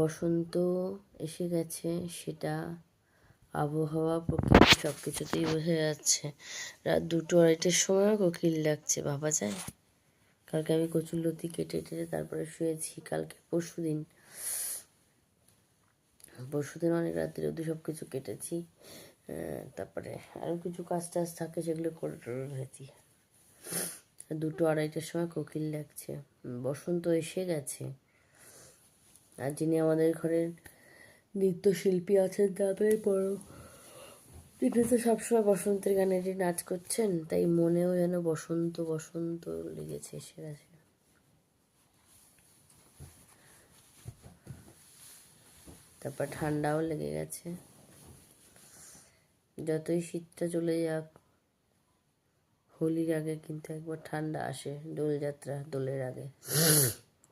বসন্ত এসে গেছে, সেটা আবহাওয়া, প্রকৃতি সব কিছুতেই বোঝা যাচ্ছে। রাত 2-2:30টার সময়ও কোকিল ডাকছে, ভাবা যায়? কালকে আমি কচুরলতি কেটে টেটে তারপরে শুয়েছি। কালকে পরশুদিন অনেক রাত্রি অবধি সব কিছু কেটেছি। তারপরে আরও কিছু কাজ টাজ থাকে, সেগুলো করে টোরে রয়েছি। 2-2-2:30টার সময় কোকিল ডাকছে, বসন্ত এসে গেছে। আর যিনি আমাদের ঘরের নৃত্যশিল্পী আছেন তাড়াতাড়ি পড়ো, তিনি তো সবসময় বসন্তের গানে নাচ করছেন, তাই মনেও যেন বসন্ত বসন্ত লেগেছে, এসে গেছে। তারপর ঠান্ডাও লেগে গেছে। যতই শীতটা চলে যাক, হোলির আগে কিন্তু একবার ঠান্ডা আসে, দোলযাত্রা, দোলের আগে।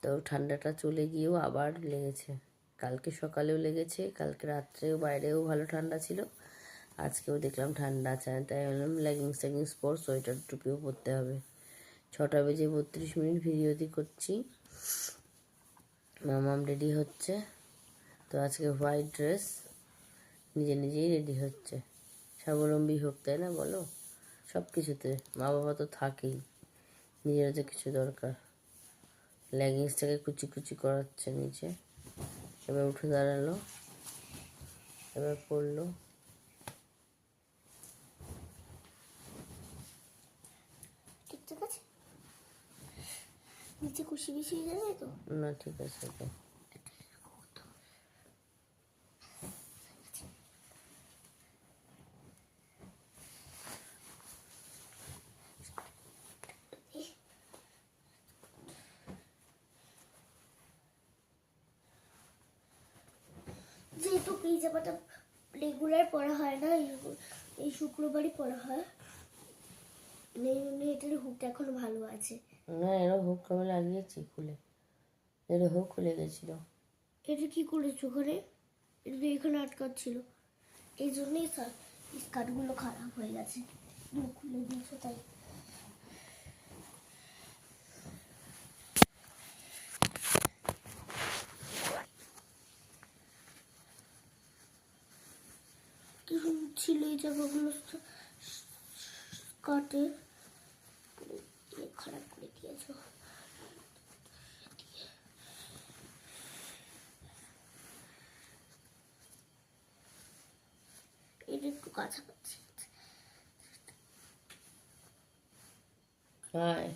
তো ঠান্ডাটা চলে গিয়েও আবার লেগেছে। কালকে সকালেও লেগেছে, কালকে রাত্রেও বাইরেও ভালো ঠান্ডা ছিল, আজকেও দেখলাম ঠান্ডা আছে। তাই বললাম লেগিংস পর, সোয়েটার টুপিও পরতে হবে। 6:32 ভিডিওটি করছি। মামাম রেডি হচ্ছে, তো আজকে হোয়াইট ড্রেস, নিজেই রেডি হচ্ছে। স্বাবলম্বী হোক, তাই না বলো? সব কিছুতে মা বাবা তো থাকেই, নিজেরও তো কিছু দরকার। লেগিংসটাকে কুচি কুচি করাচ্ছে নিচে, এবার উঠে দাঁড়ালো, এবার পড়লো। ঠিক আছে, নিচে কুশি বেশি হয়ে যাবে তো না, ঠিক আছে। তো যেহেতু এই জামাটা রেগুলার পরা হয় না, এই শুক্রবারই পরা হয়, এটার হুকটা এখনো ভালো আছে। না, এরও হুক কবে লাগিয়েছি খুলে, এরও হুক খুলে গেছিল। এটা কি করেছো ওখানে? এটা এখানে আটকাচ্ছিল, এই জন্যই স্কার্টগুলো খারাপ হয়ে গেছে, খুলে দিয়েছো তাই। কি ছিল এই জায়গাগুলো স্কার্টে, খারাপ করে দিয়েছো। এটা একটু কাছাকাছি। হ্যাঁ।